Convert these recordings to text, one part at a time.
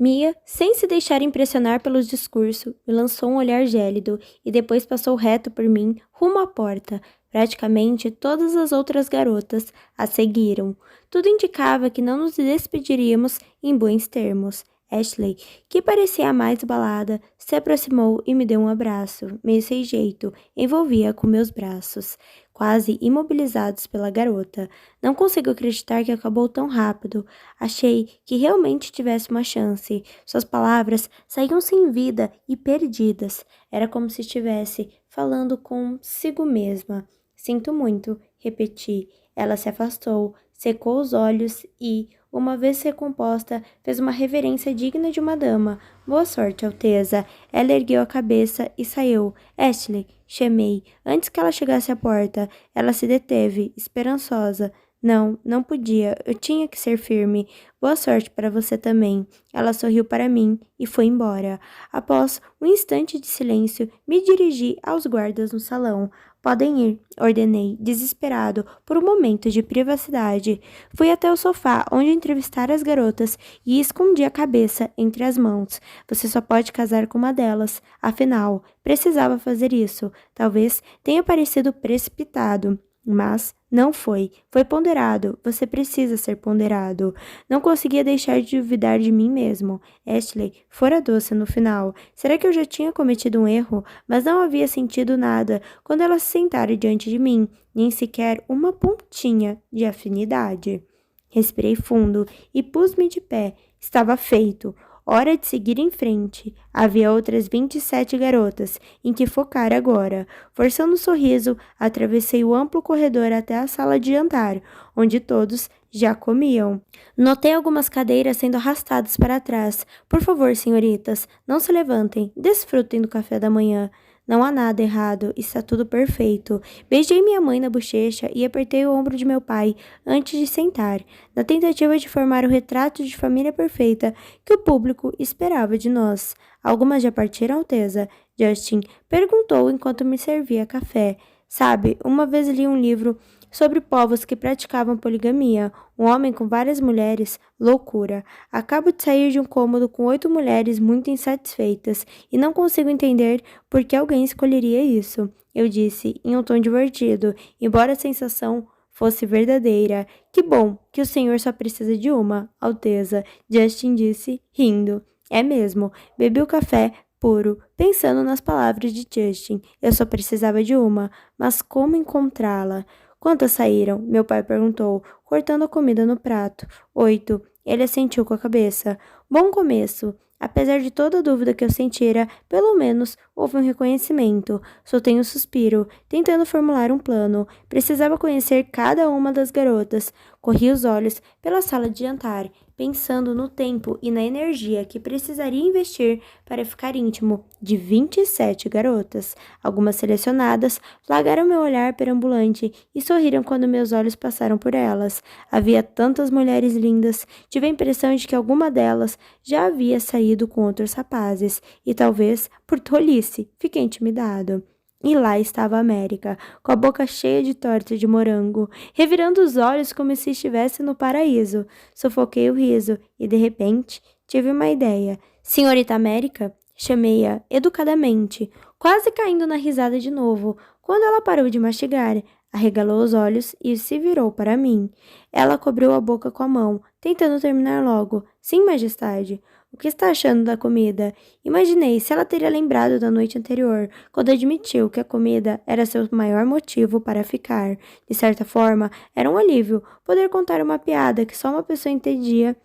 Mia, sem se deixar impressionar pelos discursos, me lançou um olhar gélido e depois passou reto por mim, rumo à porta. Praticamente todas as outras garotas a seguiram. Tudo indicava que não nos despediríamos em bons termos. Ashley, que parecia a mais balada, se aproximou e me deu um abraço, meio sem jeito, envolvia com meus braços, quase imobilizados pela garota. Não consigo acreditar que acabou tão rápido. Achei que realmente tivesse uma chance. Suas palavras saíam sem vida e perdidas. Era como se estivesse falando consigo mesma. Sinto muito, repeti. Ela se afastou, secou os olhos e, uma vez recomposta, fez uma reverência digna de uma dama. Boa sorte, Alteza. Ela ergueu a cabeça e saiu. Ashley, chamei. Antes que ela chegasse à porta, ela se deteve, esperançosa. Não, não podia. Eu tinha que ser firme. Boa sorte para você também. Ela sorriu para mim e foi embora. Após um instante de silêncio, me dirigi aos guardas no salão. Podem ir, ordenei, desesperado por um momento de privacidade. Fui até o sofá, onde entrevistara as garotas e escondi a cabeça entre as mãos. Você só pode casar com uma delas. Afinal, precisava fazer isso. Talvez tenha parecido precipitado. Mas não foi. Foi ponderado. Você precisa ser ponderado. Não conseguia deixar de duvidar de mim mesmo. Ashley fora doce no final. Será que eu já tinha cometido um erro? Mas não havia sentido nada quando ela se sentara diante de mim, nem sequer uma pontinha de afinidade. Respirei fundo e pus-me de pé. Estava feito. Hora de seguir em frente. Havia outras 27 garotas, em que focar agora. Forçando um sorriso, atravessei o amplo corredor até a sala de jantar, onde todos já comiam. Notei algumas cadeiras sendo arrastadas para trás. Por favor, senhoritas, não se levantem, desfrutem do café da manhã. Não há nada errado, está tudo perfeito. Beijei minha mãe na bochecha e apertei o ombro de meu pai antes de sentar, na tentativa de formar o retrato de família perfeita que o público esperava de nós. Algumas já partiram, Alteza? Justin perguntou enquanto me servia café. Sabe, uma vez li um livro sobre povos que praticavam poligamia. Um homem com várias mulheres, loucura. Acabo de sair de um cômodo com 8 mulheres muito insatisfeitas e não consigo entender por que alguém escolheria isso. Eu disse, em um tom divertido, embora a sensação fosse verdadeira. Que bom que o senhor só precisa de uma, Alteza, Justin disse, rindo. É mesmo. Bebi o café puro, pensando nas palavras de Justin. Eu só precisava de uma, mas como encontrá-la? Quantas saíram? Meu pai perguntou, cortando a comida no prato. 8. Ele assentiu com a cabeça. Bom começo. Apesar de toda a dúvida que eu sentira, pelo menos houve um reconhecimento. Soltei um suspiro, tentando formular um plano. Precisava conhecer cada uma das garotas. Corri os olhos pela sala de jantar, pensando no tempo e na energia que precisaria investir para ficar íntimo de 27 garotas. Algumas selecionadas largaram meu olhar perambulante e sorriram quando meus olhos passaram por elas. Havia tantas mulheres lindas, tive a impressão de que alguma delas já havia saído com outros rapazes, e talvez, por tolice, fiquei intimidado. E lá estava a América, com a boca cheia de torta de morango, revirando os olhos como se estivesse no paraíso. Sufoquei o riso e, de repente, tive uma ideia. Senhorita América? Chamei-a educadamente, quase caindo na risada de novo, quando ela parou de mastigar. Arregalou os olhos e se virou para mim. Ela cobriu a boca com a mão, tentando terminar logo. Sim, majestade. O que está achando da comida? Imaginei se ela teria lembrado da noite anterior, quando admitiu que a comida era seu maior motivo para ficar. De certa forma, era um alívio poder contar uma piada que só uma pessoa entendia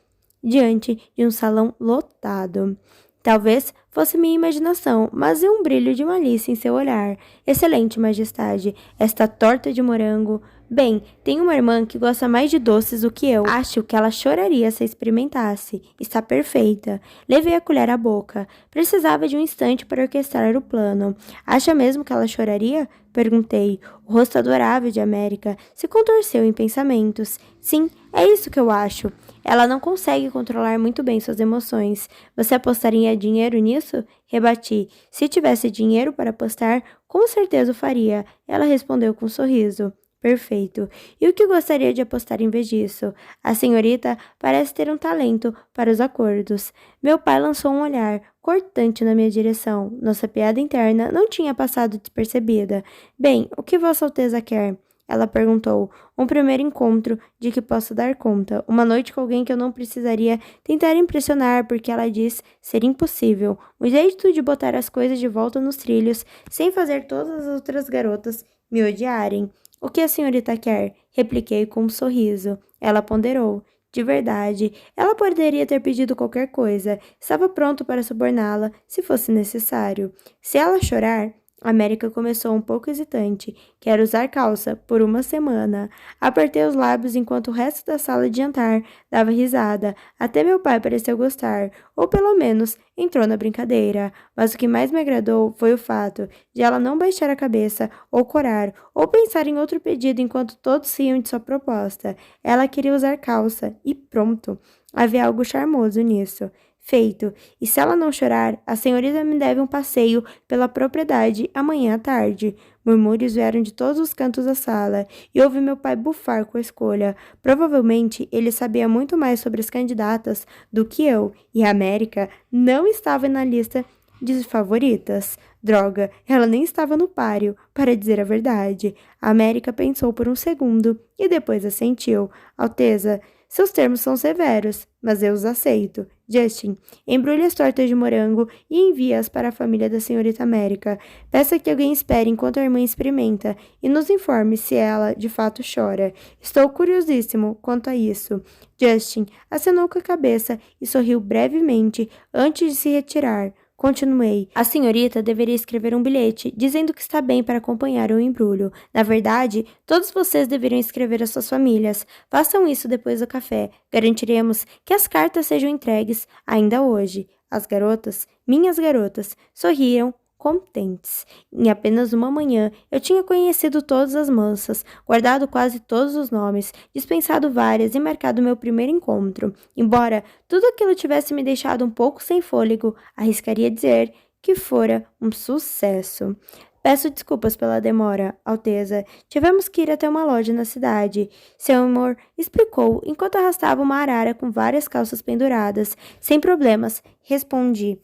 diante de um salão lotado. Talvez fosse minha imaginação, mas vi um brilho de malícia em seu olhar. Excelente, majestade. Esta torta de morango. Bem, tenho uma irmã que gosta mais de doces do que eu. Acho que ela choraria se experimentasse. Está perfeita. Levei a colher à boca. Precisava de um instante para orquestrar o plano. Acha mesmo que ela choraria? Perguntei. O rosto adorável de América se contorceu em pensamentos. Sim, é isso que eu acho. Ela não consegue controlar muito bem suas emoções. Você apostaria dinheiro nisso? Rebati. Se tivesse dinheiro para apostar, com certeza o faria. Ela respondeu com um sorriso. Perfeito. E o que gostaria de apostar em vez disso? A senhorita parece ter um talento para os acordos. Meu pai lançou um olhar cortante na minha direção. Nossa piada interna não tinha passado despercebida. Bem, o que Vossa Alteza quer? Ela perguntou. Um primeiro encontro de que posso dar conta. Uma noite com alguém que eu não precisaria tentar impressionar porque ela diz ser impossível. Um jeito de botar as coisas de volta nos trilhos sem fazer todas as outras garotas me odiarem. O que a senhorita quer? Repliquei com um sorriso. Ela ponderou. De verdade, ela poderia ter pedido qualquer coisa. Estava pronto para suborná-la, se fosse necessário. Se ela chorar, América começou um pouco hesitante. Quero usar calça por uma semana. Apertei os lábios enquanto o resto da sala de jantar dava risada. Até meu pai pareceu gostar, ou pelo menos entrou na brincadeira. Mas o que mais me agradou foi o fato de ela não baixar a cabeça, ou corar, ou pensar em outro pedido enquanto todos riam de sua proposta. Ela queria usar calça, e pronto. Havia algo charmoso nisso. Feito. E se ela não chorar, a senhorita me deve um passeio pela propriedade amanhã à tarde. Murmúrios vieram de todos os cantos da sala e ouvi meu pai bufar com a escolha. Provavelmente ele sabia muito mais sobre as candidatas do que eu, e a América não estava na lista de favoritas. Droga, ela nem estava no páreo, para dizer a verdade. A América pensou por um segundo e depois assentiu. Alteza, seus termos são severos, mas eu os aceito. Justin, embrulhe as tortas de morango e envie-as para a família da senhorita América. Peça que alguém espere enquanto a irmã experimenta e nos informe se ela, de fato, chora. Estou curiosíssimo quanto a isso. Justin acenou com a cabeça e sorriu brevemente antes de se retirar. Continuei. A senhorita deveria escrever um bilhete dizendo que está bem para acompanhar o embrulho. Na verdade, todos vocês deveriam escrever às suas famílias. Façam isso depois do café. Garantiremos que as cartas sejam entregues ainda hoje. As garotas, minhas garotas, sorriam contentes. Em apenas uma manhã, eu tinha conhecido todas as moças, guardado quase todos os nomes, dispensado várias e marcado meu primeiro encontro. Embora tudo aquilo tivesse me deixado um pouco sem fôlego, arriscaria dizer que fora um sucesso. Peço desculpas pela demora, Alteza. Tivemos que ir até uma loja na cidade. Seu amor explicou enquanto arrastava uma arara com várias calças penduradas. Sem problemas, respondi,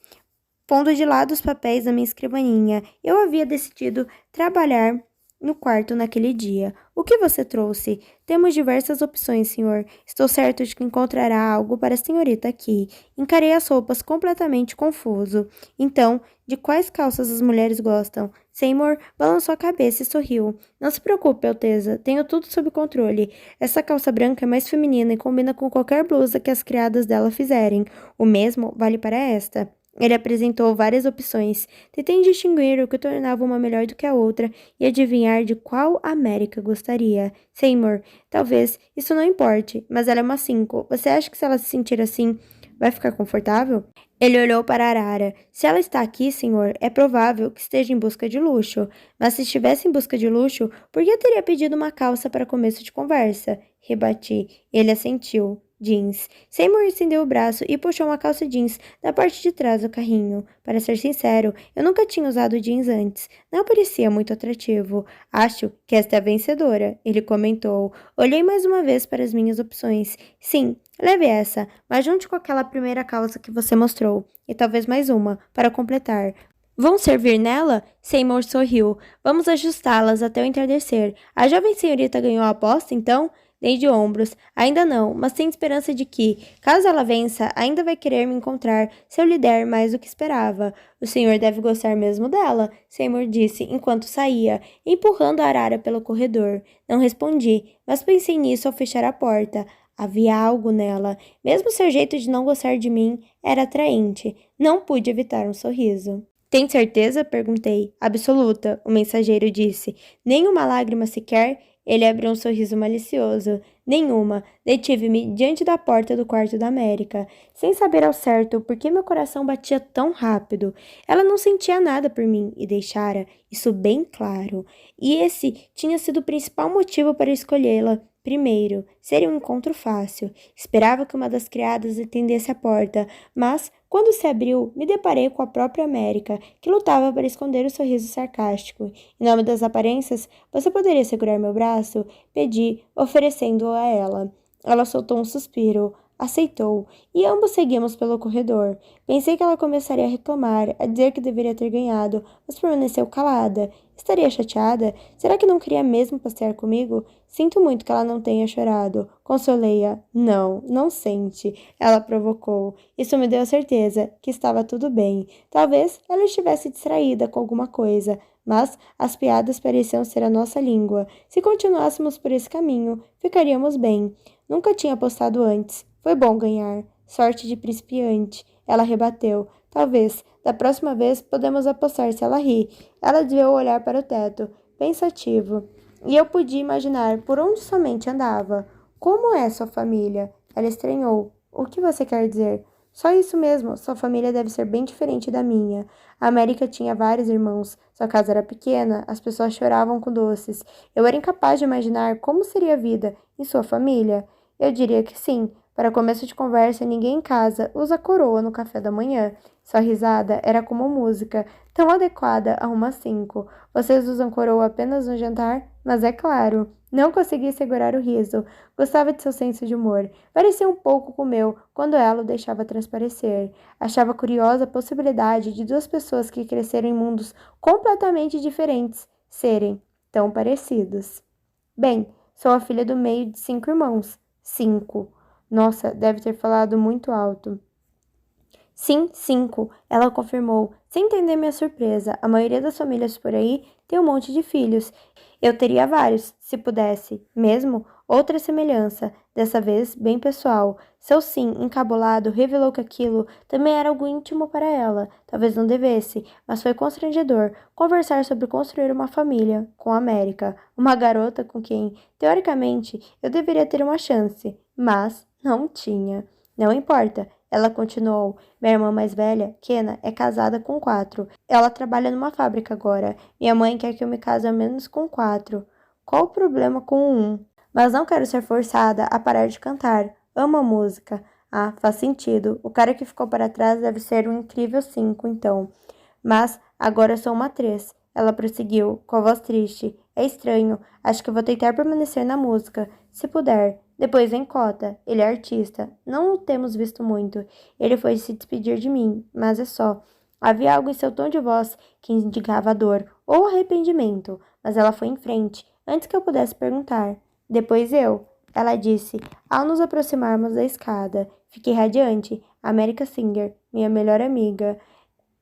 pondo de lado os papéis da minha escrivaninha. Eu havia decidido trabalhar no quarto naquele dia. O que você trouxe? Temos diversas opções, senhor. Estou certo de que encontrará algo para a senhorita aqui. Encarei as roupas completamente confuso. Então, de quais calças as mulheres gostam? Seymour balançou a cabeça e sorriu. Não se preocupe, Alteza. Tenho tudo sob controle. Essa calça branca é mais feminina e combina com qualquer blusa que as criadas dela fizerem. O mesmo vale para esta. Ele apresentou várias opções. Tentei distinguir o que tornava uma melhor do que a outra e adivinhar de qual América gostaria. Seymour, talvez isso não importe, mas ela é uma 5. Você acha que se ela se sentir assim, vai ficar confortável? Ele olhou para Arara. Se ela está aqui, senhor, é provável que esteja em busca de luxo. Mas se estivesse em busca de luxo, por que teria pedido uma calça para começo de conversa? Rebati. Ele assentiu. Jeans. Seymour estendeu o braço e puxou uma calça jeans da parte de trás do carrinho. Para ser sincero, eu nunca tinha usado jeans antes. Não parecia muito atrativo. Acho que esta é a vencedora, ele comentou. Olhei mais uma vez para as minhas opções. Sim, leve essa, mas junte com aquela primeira calça que você mostrou. E talvez mais uma, para completar. Vão servir nela? Seymour sorriu. Vamos ajustá-las até o entardecer. A jovem senhorita ganhou a aposta, então? Dei de ombros. Ainda não, mas tenho esperança de que, caso ela vença, ainda vai querer me encontrar se eu lhe der mais do que esperava. O senhor deve gostar mesmo dela, Seymour disse enquanto saía, empurrando a arara pelo corredor. Não respondi, mas pensei nisso ao fechar a porta. Havia algo nela. Mesmo seu jeito de não gostar de mim era atraente. Não pude evitar um sorriso. Tem certeza? Perguntei. Absoluta, o mensageiro disse. Nem uma lágrima sequer? Ele abriu um sorriso malicioso. Nenhuma. Detive-me diante da porta do quarto da América, sem saber ao certo por que meu coração batia tão rápido. Ela não sentia nada por mim e deixara isso bem claro. E esse tinha sido o principal motivo para escolhê-la. Primeiro, seria um encontro fácil. Esperava que uma das criadas atendesse a porta, mas Quando se abriu, me deparei com a própria América, que lutava para esconder o sorriso sarcástico. Em nome das aparências, você poderia segurar meu braço? Pedi, oferecendo-o a ela. Ela soltou um suspiro. Aceitou, e ambos seguimos pelo corredor. Pensei que ela começaria a reclamar, a dizer que deveria ter ganhado, mas permaneceu calada. Estaria chateada? Será que não queria mesmo passear comigo? Sinto muito que ela não tenha chorado. Consolei-a. Não, não sente. Ela provocou. Isso me deu a certeza que estava tudo bem. Talvez ela estivesse distraída com alguma coisa, mas as piadas pareciam ser a nossa língua. Se continuássemos por esse caminho, ficaríamos bem. Nunca tinha apostado antes. Foi bom ganhar. Sorte de principiante. Ela rebateu. Talvez. Da próxima vez podemos apostar se ela ri. Ela desviou o olhar para o teto, pensativo. E eu podia imaginar por onde sua mente andava. Como é sua família? Ela estranhou. O que você quer dizer? Só isso mesmo. Sua família deve ser bem diferente da minha. A América tinha vários irmãos. Sua casa era pequena. As pessoas choravam com doces. Eu era incapaz de imaginar como seria a vida em sua família. Eu diria que sim. Para começo de conversa, ninguém em casa usa coroa no café da manhã. Sua risada era como música, tão adequada a uma 5. Vocês usam coroa apenas no jantar? Mas é claro. Não consegui segurar o riso. Gostava de seu senso de humor. Parecia um pouco com o meu, quando ela o deixava transparecer. Achava curiosa a possibilidade de duas pessoas que cresceram em mundos completamente diferentes serem tão parecidos. Bem, sou a filha do meio de 5 irmãos. 5. Nossa, deve ter falado muito alto. Sim, 5, ela confirmou, sem entender minha surpresa. A maioria das famílias por aí tem um monte de filhos. Eu teria vários, se pudesse. Mesmo, outra semelhança, dessa vez bem pessoal. Seu sim, encabulado, revelou que aquilo também era algo íntimo para ela. Talvez não devesse, mas foi constrangedor conversar sobre construir uma família com a América, uma garota com quem, teoricamente, eu deveria ter uma chance, mas não tinha. Não importa. Ela continuou. Minha irmã mais velha, Kena, é casada com 4. Ela trabalha numa fábrica agora. Minha mãe quer que eu me case ao menos com 4. Qual o problema com um? Mas não quero ser forçada a parar de cantar. Amo a música. Ah, faz sentido. O cara que ficou para trás deve ser um incrível 5, então. Mas agora eu sou uma 3. Ela prosseguiu, com a voz triste. É estranho. Acho que vou tentar permanecer na música, se puder. Depois vem Cota. Ele é artista. Não o temos visto muito. Ele foi se despedir de mim, mas é só. Havia algo em seu tom de voz que indicava dor ou arrependimento, mas ela foi em frente, antes que eu pudesse perguntar. Depois eu, ela disse, ao nos aproximarmos da escada. Fiquei radiante. America Singer, minha melhor amiga.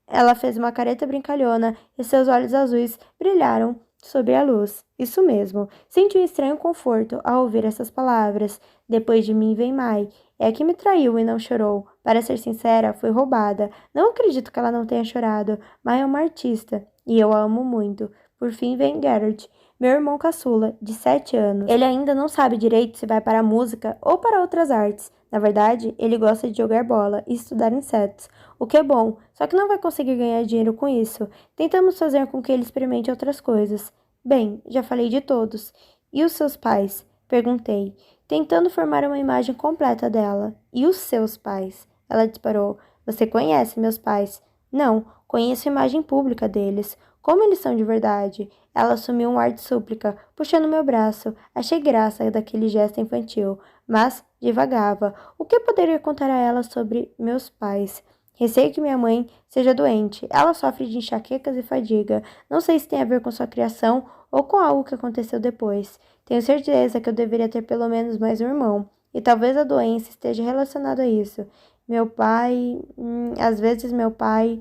Ela fez uma careta brincalhona e seus olhos azuis brilharam sob a luz. Isso mesmo. Senti um estranho conforto ao ouvir essas palavras. Depois de mim vem Mai. É a que me traiu e não chorou. Para ser sincera, foi roubada. Não acredito que ela não tenha chorado. Mai é uma artista e eu a amo muito. Por fim vem Geralt, meu irmão caçula, de 7 anos. Ele ainda não sabe direito se vai para a música ou para outras artes. Na verdade, ele gosta de jogar bola e estudar insetos, o que é bom, só que não vai conseguir ganhar dinheiro com isso. Tentamos fazer com que ele experimente outras coisas. Bem, já falei de todos. E os seus pais? Perguntei, tentando formar uma imagem completa dela. E os seus pais? Ela disparou. Você conhece meus pais? Não, conheço a imagem pública deles. Como eles são de verdade? Ela assumiu um ar de súplica, puxando meu braço. Achei graça daquele gesto infantil, mas divagava. O que poderia contar a ela sobre meus pais? Receio que minha mãe seja doente. Ela sofre de enxaquecas e fadiga. Não sei se tem a ver com sua criação ou com algo que aconteceu depois. Tenho certeza que eu deveria ter pelo menos mais um irmão. E talvez a doença esteja relacionada a isso. Meu pai... às vezes meu pai...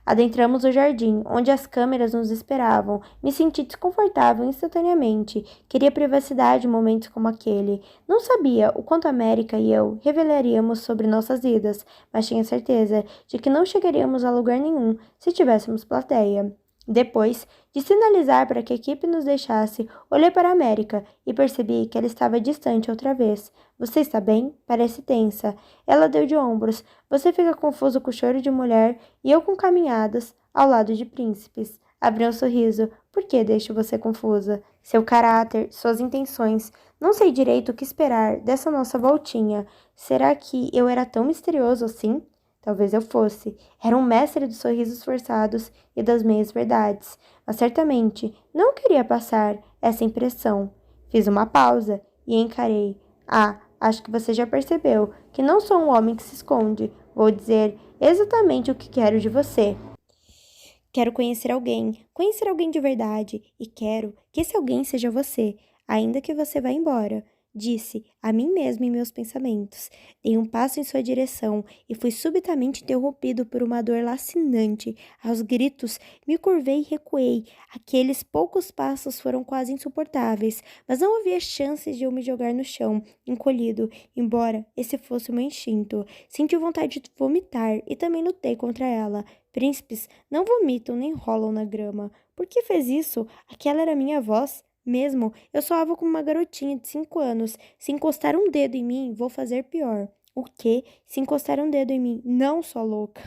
Adentramos o jardim, onde as câmeras nos esperavam. Me senti desconfortável instantaneamente. Queria privacidade em momentos como aquele. Não sabia o quanto a América e eu revelaríamos sobre nossas vidas, mas tinha certeza de que não chegaríamos a lugar nenhum se tivéssemos plateia. Depois de sinalizar para que a equipe nos deixasse, olhei para a América e percebi que ela estava distante outra vez. Você está bem? Parece tensa. Ela deu de ombros. Você fica confuso com o choro de mulher e eu com caminhadas ao lado de príncipes. Abriu um sorriso. Por que deixo você confusa? Seu caráter, suas intenções. Não sei direito o que esperar dessa nossa voltinha. Será que eu era tão misterioso assim? Talvez eu fosse. Era um mestre dos sorrisos forçados e das meias verdades, mas certamente não queria passar essa impressão. Fiz uma pausa e encarei. Ah, acho que você já percebeu que não sou um homem que se esconde. Vou dizer exatamente o que quero de você. Quero conhecer alguém de verdade, e quero que esse alguém seja você, ainda que você vá embora. Disse a mim mesmo em meus pensamentos. Dei um passo em sua direção e fui subitamente interrompido por uma dor lacinante. Aos gritos, me curvei e recuei. Aqueles poucos passos foram quase insuportáveis, mas não havia chances de eu me jogar no chão, encolhido, embora esse fosse o meu instinto. Senti vontade de vomitar e também lutei contra ela. Príncipes não vomitam nem rolam na grama. Por que fez isso? Aquela era minha voz. Mesmo, eu soava como uma garotinha de 5 anos. Se encostar um dedo em mim, vou fazer pior. O quê? Se encostar um dedo em mim? Não, só louca.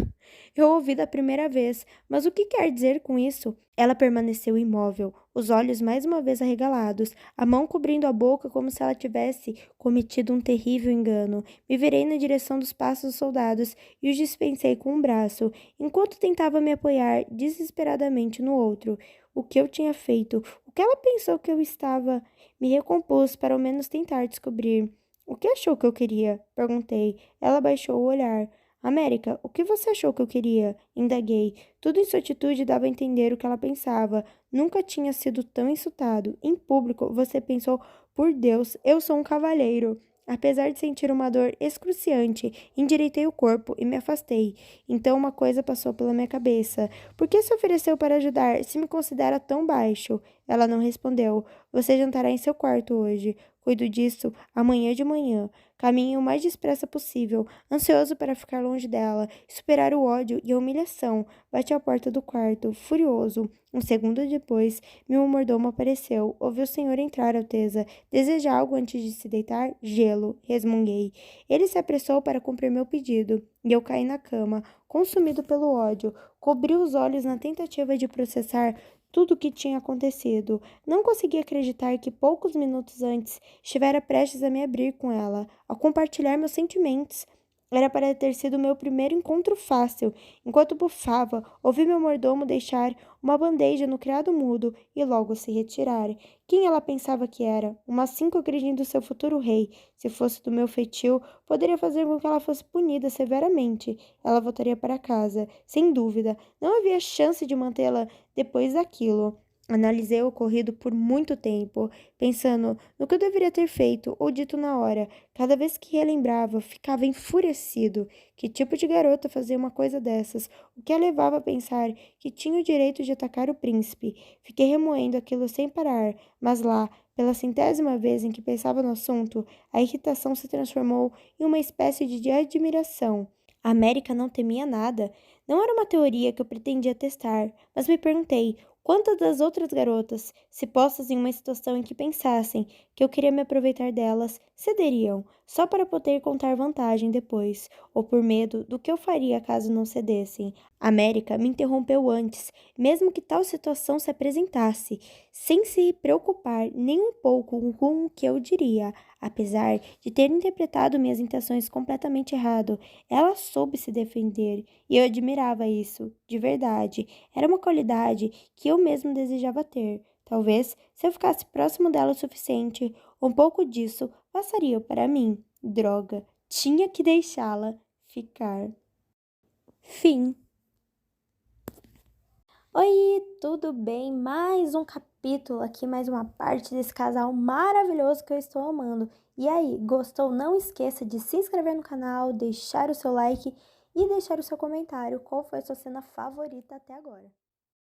Eu ouvi da primeira vez, mas o que quer dizer com isso? Ela permaneceu imóvel, os olhos mais uma vez arregalados, a mão cobrindo a boca como se ela tivesse cometido um terrível engano. Me virei na direção dos passos dos soldados e os dispensei com um braço, enquanto tentava me apoiar desesperadamente no outro. O que eu tinha feito? O que ela pensou que eu estava? Me recompus para ao menos tentar descobrir. O que achou que eu queria? Perguntei. Ela baixou o olhar. América, o que você achou que eu queria? Indaguei. Tudo em sua atitude dava a entender o que ela pensava. Nunca tinha sido tão insultado. Em público, você pensou, por Deus, eu sou um cavalheiro. Apesar de sentir uma dor excruciante, endireitei o corpo e me afastei. Então uma coisa passou pela minha cabeça. Por que se ofereceu para ajudar se me considera tão baixo? Ela não respondeu. Você jantará em seu quarto hoje. Cuido disso amanhã de manhã. Caminhe o mais depressa possível, ansioso para ficar longe dela, superar o ódio e a humilhação. Bati à porta do quarto, furioso. Um segundo depois, meu mordomo apareceu. Ouvi o senhor entrar, Alteza. Deseja algo antes de se deitar? Gelo, resmunguei. Ele se apressou para cumprir meu pedido, e eu caí na cama, consumido pelo ódio. Cobri os olhos na tentativa de processar tudo o que tinha acontecido. Não conseguia acreditar que poucos minutos antes estivera prestes a me abrir com ela, a compartilhar meus sentimentos. Era para ter sido meu primeiro encontro fácil. Enquanto bufava, ouvi meu mordomo deixar uma bandeja no criado mudo e logo se retirar. Quem ela pensava que era? Uma 5 agredindo seu futuro rei. Se fosse do meu feitio, poderia fazer com que ela fosse punida severamente. Ela voltaria para casa, sem dúvida. Não havia chance de mantê-la depois daquilo. Analisei o ocorrido por muito tempo, pensando no que eu deveria ter feito ou dito na hora. Cada vez que relembrava, ficava enfurecido. Que tipo de garota fazia uma coisa dessas? O que a levava a pensar que tinha o direito de atacar o príncipe? Fiquei remoendo aquilo sem parar, mas lá, pela centésima vez em que pensava no assunto, a irritação se transformou em uma espécie de admiração. A América não temia nada. Não era uma teoria que eu pretendia testar, mas me perguntei quantas das outras garotas, se postas em uma situação em que pensassem que eu queria me aproveitar delas, cederiam, só para poder contar vantagem depois, ou por medo do que eu faria caso não cedessem. A América me interrompeu antes, mesmo que tal situação se apresentasse, sem se preocupar nem um pouco com o que eu diria. Apesar de ter interpretado minhas intenções completamente errado, ela soube se defender, e eu admirava isso, de verdade. Era uma qualidade que eu mesmo desejava ter. Talvez, se eu ficasse próximo dela o suficiente, um pouco disso passaria para mim. Droga, tinha que deixá-la ficar. Fim. Oi, tudo bem? Mais um capítulo aqui, mais uma parte desse casal maravilhoso que eu estou amando. E aí, gostou? Não esqueça de se inscrever no canal, deixar o seu like e deixar o seu comentário. Qual foi a sua cena favorita até agora?